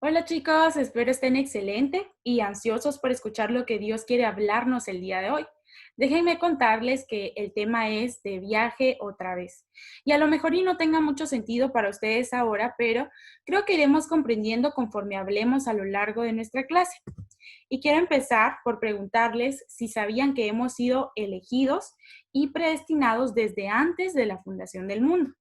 Hola chicos, espero estén excelente y ansiosos por escuchar lo que Dios quiere hablarnos el día de hoy. Déjenme contarles que el tema es de viaje otra vez. Y a lo mejor y no tenga mucho sentido para ustedes ahora, pero creo que iremos comprendiendo conforme hablemos a lo largo de nuestra clase. Y quiero empezar por preguntarles si sabían que hemos sido elegidos y predestinados desde antes de la fundación del mundo.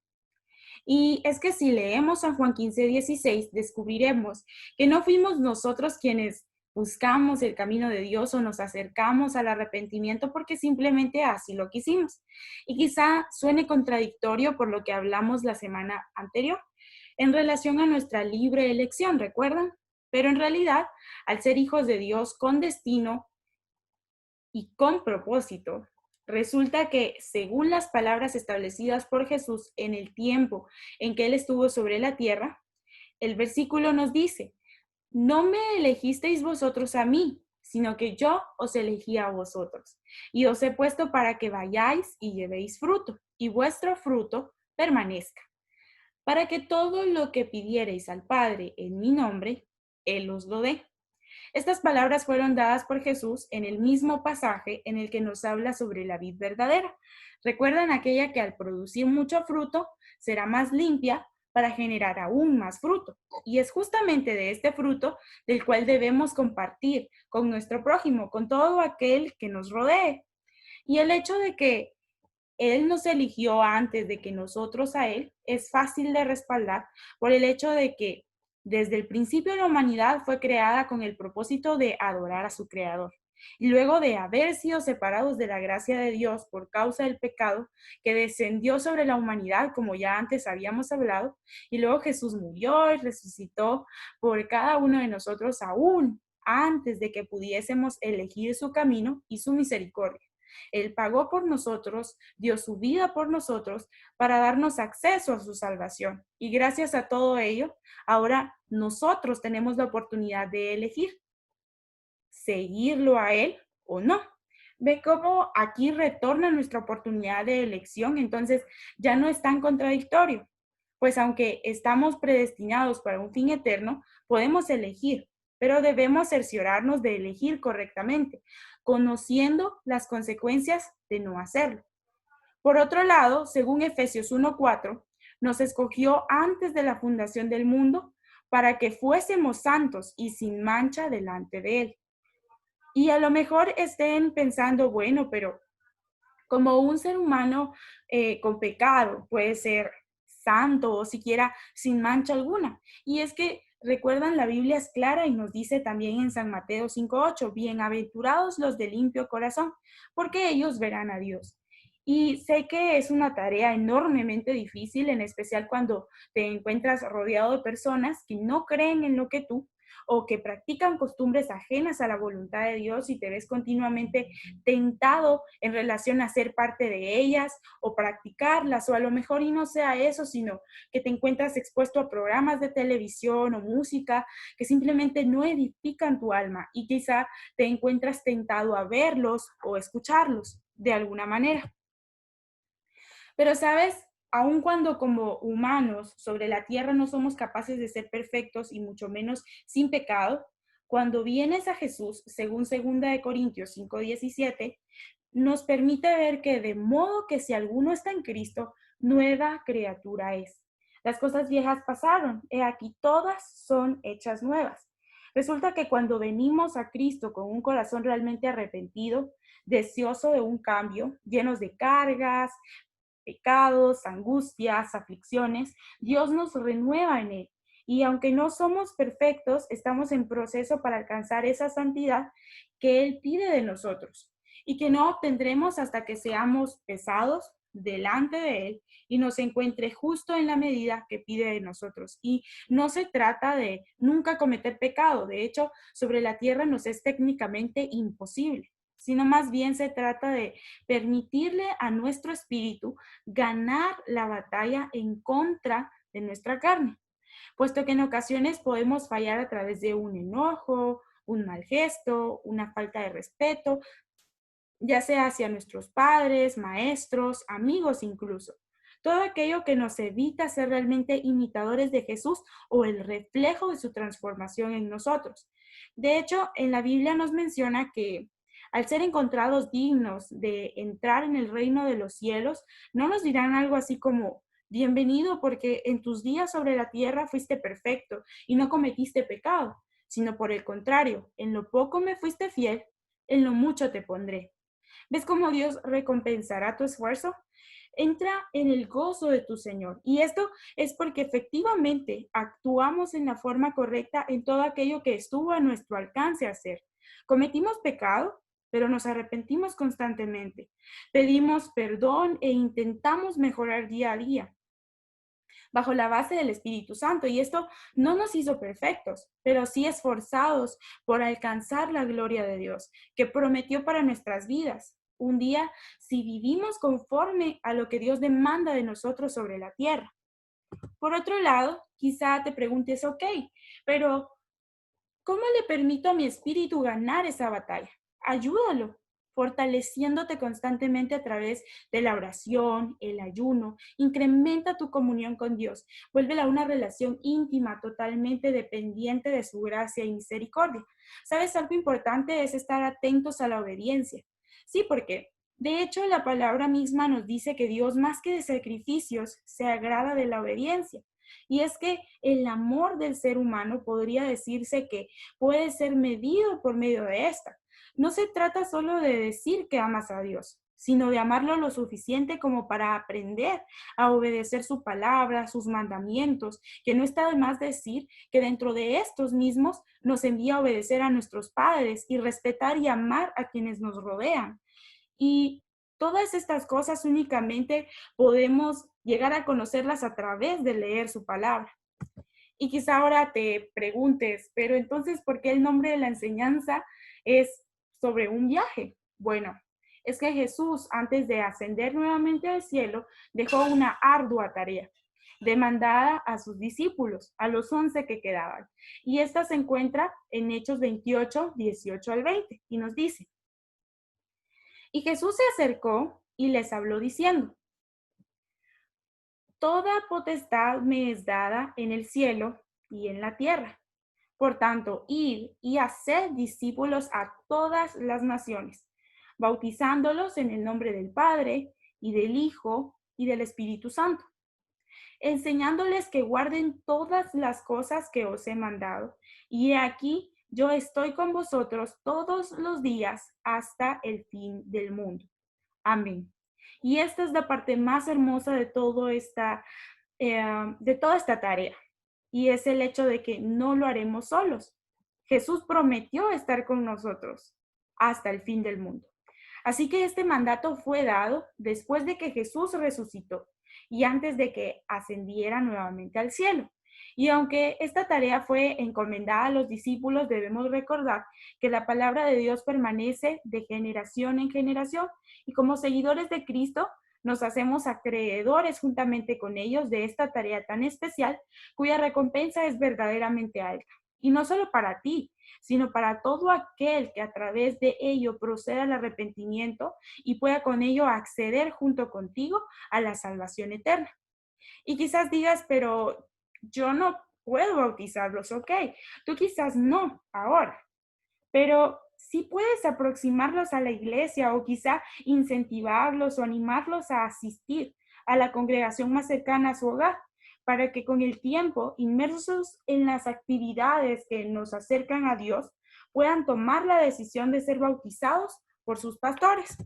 Y es que si leemos San Juan 15:16, descubriremos que no fuimos nosotros quienes buscamos el camino de Dios o nos acercamos al arrepentimiento porque simplemente así lo quisimos. Y quizá suene contradictorio por lo que hablamos la semana anterior en relación a nuestra libre elección, ¿recuerdan? Pero en realidad, al ser hijos de Dios con destino y con propósito, resulta que según las palabras establecidas por Jesús en el tiempo en que Él estuvo sobre la tierra, el versículo nos dice, no me elegisteis vosotros a mí, sino que yo os elegí a vosotros, y os he puesto para que vayáis y llevéis fruto, y vuestro fruto permanezca, para que todo lo que pidiereis al Padre en mi nombre, Él os lo dé. Estas palabras fueron dadas por Jesús en el mismo pasaje en el que nos habla sobre la vid verdadera. Recuerdan aquella que al producir mucho fruto será más limpia para generar aún más fruto. Y es justamente de este fruto del cual debemos compartir con nuestro prójimo, con todo aquel que nos rodee. Y el hecho de que Él nos eligió antes de que nosotros a Él es fácil de respaldar por el hecho de que desde el principio la humanidad fue creada con el propósito de adorar a su Creador. Y luego de haber sido separados de la gracia de Dios por causa del pecado que descendió sobre la humanidad, como ya antes habíamos hablado, y luego Jesús murió y resucitó por cada uno de nosotros aún antes de que pudiésemos elegir su camino y su misericordia. Él pagó por nosotros, dio su vida por nosotros para darnos acceso a su salvación. Y gracias a todo ello, ahora nosotros tenemos la oportunidad de elegir seguirlo a Él o no. Ve cómo aquí retorna nuestra oportunidad de elección, entonces ya no es tan contradictorio, pues aunque estamos predestinados para un fin eterno, podemos elegir, pero debemos cerciorarnos de elegir correctamente, conociendo las consecuencias de no hacerlo. Por otro lado, según Efesios 1:4, nos escogió antes de la fundación del mundo para que fuésemos santos y sin mancha delante de Él. Y a lo mejor estén pensando, bueno, pero como un ser humano con pecado puede ser santo o siquiera sin mancha alguna. Y es que, recuerdan, la Biblia es clara y nos dice también en San Mateo 5:8, bienaventurados los de limpio corazón, porque ellos verán a Dios. Y sé que es una tarea enormemente difícil, en especial cuando te encuentras rodeado de personas que no creen en lo que tú o que practican costumbres ajenas a la voluntad de Dios y te ves continuamente tentado en relación a ser parte de ellas o practicarlas, o a lo mejor y no sea eso, sino que te encuentras expuesto a programas de televisión o música que simplemente no edifican tu alma y quizá te encuentras tentado a verlos o escucharlos de alguna manera. Pero sabes, aun cuando como humanos sobre la tierra no somos capaces de ser perfectos y mucho menos sin pecado, cuando vienes a Jesús, según 2 Corintios 5:17, nos permite ver que de modo que si alguno está en Cristo, nueva criatura es. Las cosas viejas pasaron, he aquí todas son hechas nuevas. Resulta que cuando venimos a Cristo con un corazón realmente arrepentido, deseoso de un cambio, llenos de cargas, pecados, angustias, aflicciones, Dios nos renueva en Él. Y aunque no somos perfectos, estamos en proceso para alcanzar esa santidad que Él pide de nosotros y que no obtendremos hasta que seamos pesados delante de Él y nos encuentre justo en la medida que pide de nosotros. Y no se trata de nunca cometer pecado. De hecho, sobre la tierra nos es técnicamente imposible, sino más bien se trata de permitirle a nuestro espíritu ganar la batalla en contra de nuestra carne, puesto que en ocasiones podemos fallar a través de un enojo, un mal gesto, una falta de respeto, ya sea hacia nuestros padres, maestros, amigos incluso. todo aquello que nos evita ser realmente imitadores de Jesús o el reflejo de su transformación en nosotros. De hecho, en la Biblia nos menciona que al ser encontrados dignos de entrar en el reino de los cielos, no nos dirán algo así como, bienvenido porque en tus días sobre la tierra fuiste perfecto y no cometiste pecado, sino por el contrario, en lo poco me fuiste fiel, en lo mucho te pondré. ¿Ves cómo Dios recompensará tu esfuerzo? Entra en el gozo de tu Señor. Y esto es porque efectivamente actuamos en la forma correcta en todo aquello que estuvo a nuestro alcance hacer. Cometimos pecado, pero nos arrepentimos constantemente. Pedimos perdón e intentamos mejorar día a día bajo la base del Espíritu Santo. Y esto no nos hizo perfectos, pero sí esforzados por alcanzar la gloria de Dios que prometió para nuestras vidas. Un día, si vivimos conforme a lo que Dios demanda de nosotros sobre la tierra. Por otro lado, quizá te preguntes, ok, pero ¿cómo le permito a mi espíritu ganar esa batalla? Ayúdalo, fortaleciéndote constantemente a través de la oración, el ayuno. Incrementa tu comunión con Dios. Vuélvela una relación íntima, totalmente dependiente de su gracia y misericordia. ¿Sabes? Algo importante es estar atentos a la obediencia. Sí, porque de hecho la palabra misma nos dice que Dios, más que de sacrificios, se agrada de la obediencia. Y es que el amor del ser humano podría decirse que puede ser medido por medio de esta. No se trata solo de decir que amas a Dios, sino de amarlo lo suficiente como para aprender a obedecer su palabra, sus mandamientos, que no está de más decir que dentro de estos mismos nos envía a obedecer a nuestros padres y respetar y amar a quienes nos rodean. Y todas estas cosas únicamente podemos llegar a conocerlas a través de leer su palabra. Y quizá ahora te preguntes, pero entonces, ¿por qué el nombre de la enseñanza es sobre un viaje? Bueno, es que Jesús, antes de ascender nuevamente al cielo, dejó una ardua tarea demandada a sus discípulos, a los 11 que quedaban. Y esta se encuentra en Hechos 28, 18 al 20, y nos dice, y Jesús se acercó y les habló diciendo, toda potestad me es dada en el cielo y en la tierra. Por tanto, id y haced discípulos a todas las naciones, bautizándolos en el nombre del Padre y del Hijo y del Espíritu Santo, enseñándoles que guarden todas las cosas que os he mandado. Y he aquí, yo estoy con vosotros todos los días hasta el fin del mundo. Amén. Y esta es la parte más hermosa de toda esta tarea. Y es el hecho de que no lo haremos solos. Jesús prometió estar con nosotros hasta el fin del mundo. Así que este mandato fue dado después de que Jesús resucitó y antes de que ascendiera nuevamente al cielo. Y aunque esta tarea fue encomendada a los discípulos, debemos recordar que la palabra de Dios permanece de generación en generación y como seguidores de Cristo nos hacemos acreedores juntamente con ellos de esta tarea tan especial cuya recompensa es verdaderamente alta. Y no solo para ti, sino para todo aquel que a través de ello proceda al arrepentimiento y pueda con ello acceder junto contigo a la salvación eterna. Y quizás digas, pero yo no puedo bautizarlos, ok. Tú quizás no ahora, pero sí puedes aproximarlos a la iglesia o quizá incentivarlos o animarlos a asistir a la congregación más cercana a su hogar, para que con el tiempo, inmersos en las actividades que nos acercan a Dios, puedan tomar la decisión de ser bautizados por sus pastores.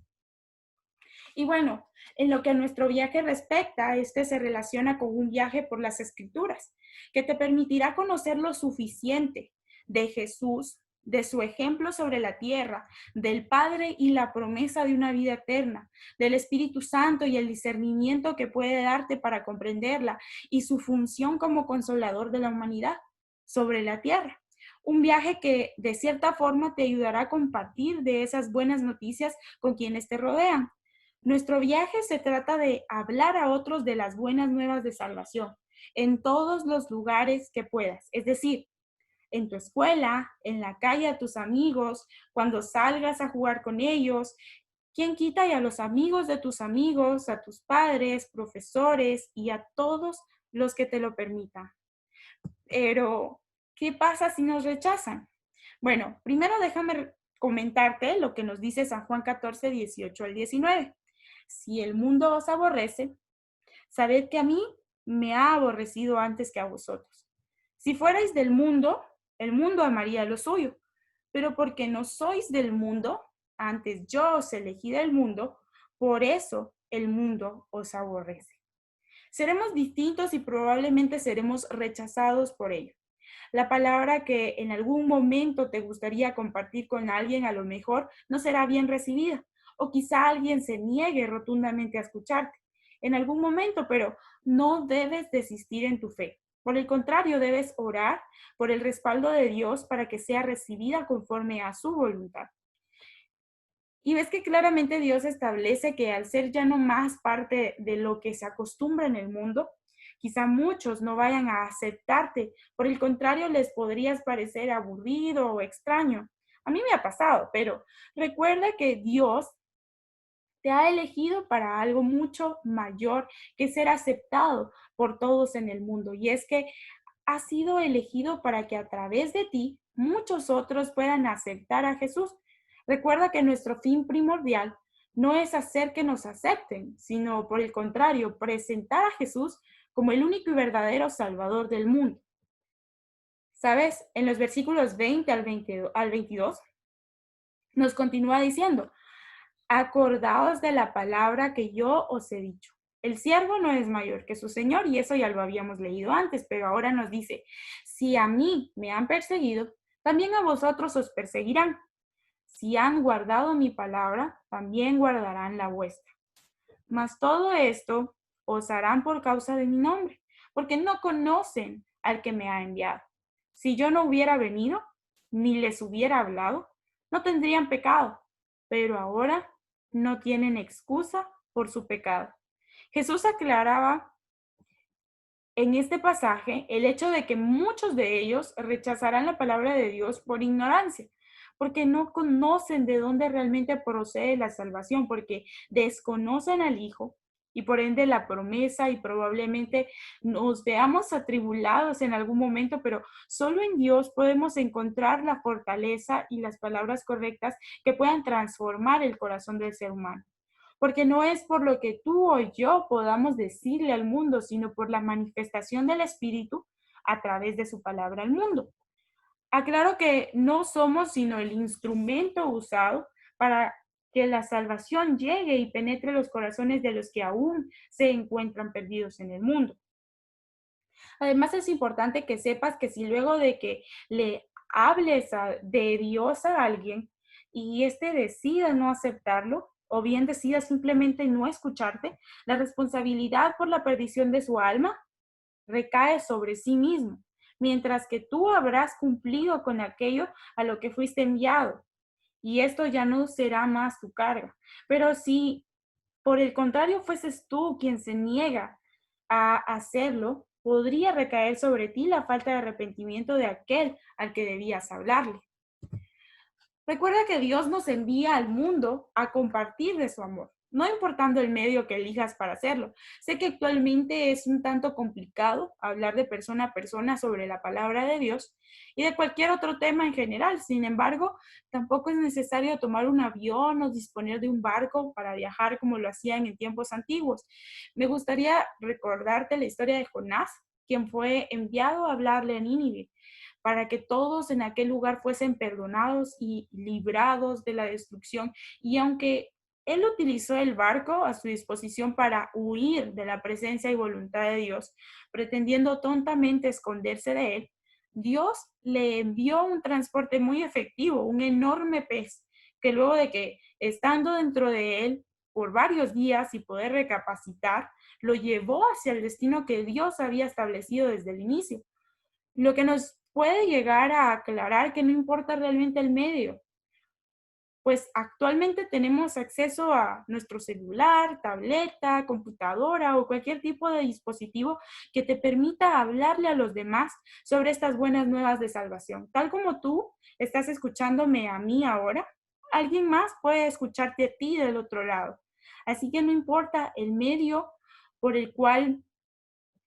Y bueno, en lo que a nuestro viaje respecta, este se relaciona con un viaje por las Escrituras, que te permitirá conocer lo suficiente de Jesús, de su ejemplo sobre la tierra, del Padre y la promesa de una vida eterna, del Espíritu Santo y el discernimiento que puede darte para comprenderla y su función como consolador de la humanidad sobre la tierra. Un viaje que de cierta forma te ayudará a compartir de esas buenas noticias con quienes te rodean. Nuestro viaje se trata de hablar a otros de las buenas nuevas de salvación en todos los lugares que puedas, es decir, en tu escuela, en la calle a tus amigos, cuando salgas a jugar con ellos, ¿Quién quita y a los amigos de tus amigos, a tus padres, profesores y a todos los que te lo permitan? Pero, ¿qué pasa si nos rechazan? Bueno, primero déjame comentarte lo que nos dice San Juan 14, 18 al 19. Si el mundo os aborrece, sabed que a mí me ha aborrecido antes que a vosotros. Si fuerais del mundo, el mundo amaría lo suyo, pero porque no sois del mundo, antes yo os elegí del mundo, por eso el mundo os aborrece. Seremos distintos y probablemente seremos rechazados por ello. La palabra que en algún momento te gustaría compartir con alguien a lo mejor no será bien recibida, o quizá alguien se niegue rotundamente a escucharte en algún momento, pero no debes desistir en tu fe. Por el contrario, debes orar por el respaldo de Dios para que sea recibida conforme a su voluntad. Y ves que claramente Dios establece que al ser ya no más parte de lo que se acostumbra en el mundo, quizá muchos no vayan a aceptarte. Por el contrario, les podrías parecer aburrido o extraño. A mí me ha pasado, pero recuerda que Dios te ha elegido para algo mucho mayor que ser aceptado por todos en el mundo. Y es que has sido elegido para que a través de ti muchos otros puedan aceptar a Jesús. Recuerda que nuestro fin primordial no es hacer que nos acepten, sino por el contrario, presentar a Jesús como el único y verdadero Salvador del mundo. ¿Sabes? En los versículos 20 al 22 nos continúa diciendo, acordaos de la palabra que yo os he dicho. El siervo no es mayor que su señor, y eso ya lo habíamos leído antes, pero ahora nos dice, si a mí me han perseguido, también a vosotros os perseguirán. Si han guardado mi palabra, también guardarán la vuestra. Mas todo esto os harán por causa de mi nombre, porque no conocen al que me ha enviado. Si yo no hubiera venido, ni les hubiera hablado, no tendrían pecado, pero ahora no tienen excusa por su pecado. Jesús aclaraba en este pasaje el hecho de que muchos de ellos rechazarán la palabra de Dios por ignorancia, porque no conocen de dónde realmente procede la salvación, porque desconocen al Hijo y por ende la promesa y probablemente nos veamos atribulados en algún momento, pero solo en Dios podemos encontrar la fortaleza y las palabras correctas que puedan transformar el corazón del ser humano, porque no es por lo que tú o yo podamos decirle al mundo, sino por la manifestación del Espíritu a través de su palabra al mundo. Aclaro que no somos sino el instrumento usado para que la salvación llegue y penetre los corazones de los que aún se encuentran perdidos en el mundo. Además, es importante que sepas que si luego de que le hables de Dios a alguien y éste decida no aceptarlo, o bien decida simplemente no escucharte, la responsabilidad por la perdición de su alma recae sobre sí mismo, mientras que tú habrás cumplido con aquello a lo que fuiste enviado, y esto ya no será más tu carga. Pero si por el contrario fueses tú quien se niega a hacerlo, podría recaer sobre ti la falta de arrepentimiento de aquel al que debías hablarle. Recuerda que Dios nos envía al mundo a compartir de su amor, no importando el medio que elijas para hacerlo. Sé que actualmente es un tanto complicado hablar de persona a persona sobre la palabra de Dios y de cualquier otro tema en general. Sin embargo, tampoco es necesario tomar un avión o disponer de un barco para viajar como lo hacían en tiempos antiguos. Me gustaría recordarte la historia de Jonás, quien fue enviado a hablarle a Nínive, para que todos en aquel lugar fuesen perdonados y librados de la destrucción. Y aunque él utilizó el barco a su disposición para huir de la presencia y voluntad de Dios, pretendiendo tontamente esconderse de él, Dios le envió un transporte muy efectivo, un enorme pez, que luego de que estando dentro de él por varios días y poder recapacitar, lo llevó hacia el destino que Dios había establecido desde el inicio. Lo que nos puede llegar a aclarar que no importa realmente el medio, pues actualmente tenemos acceso a nuestro celular, tableta, computadora o cualquier tipo de dispositivo que te permita hablarle a los demás sobre estas buenas nuevas de salvación. Tal como tú estás escuchándome a mí ahora, alguien más puede escucharte a ti del otro lado. Así que no importa el medio por el cual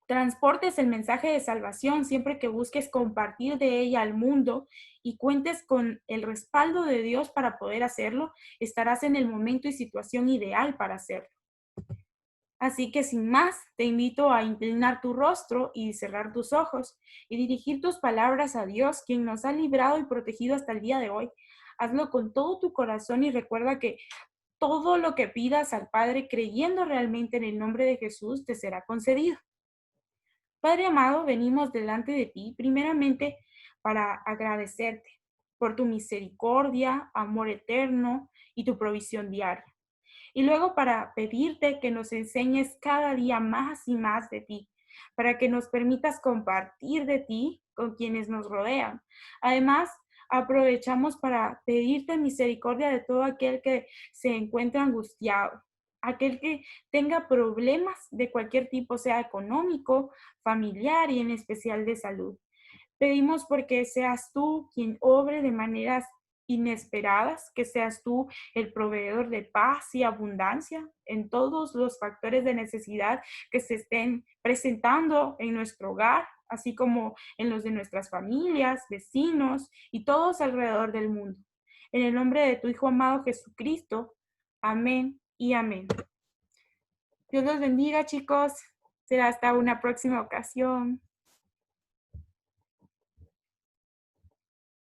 transportes el mensaje de salvación, siempre que busques compartir de ella al mundo y cuentes con el respaldo de Dios para poder hacerlo, estarás en el momento y situación ideal para hacerlo. Así que sin más, te invito a inclinar tu rostro y cerrar tus ojos y dirigir tus palabras a Dios, quien nos ha librado y protegido hasta el día de hoy. Hazlo con todo tu corazón y recuerda que todo lo que pidas al Padre creyendo realmente en el nombre de Jesús te será concedido. Padre amado, venimos delante de ti primeramente para agradecerte por tu misericordia, amor eterno y tu provisión diaria. Y luego para pedirte que nos enseñes cada día más y más de ti, para que nos permitas compartir de ti con quienes nos rodean. Además, aprovechamos para pedirte misericordia de todo aquel que se encuentra angustiado, aquel que tenga problemas de cualquier tipo, sea económico, familiar y en especial de salud. Pedimos porque seas tú quien obre de maneras inesperadas, que seas tú el proveedor de paz y abundancia en todos los factores de necesidad que se estén presentando en nuestro hogar, así como en los de nuestras familias, vecinos y todos alrededor del mundo. En el nombre de tu Hijo amado Jesucristo. Amén y amén. Dios los bendiga, chicos. Será hasta una próxima ocasión.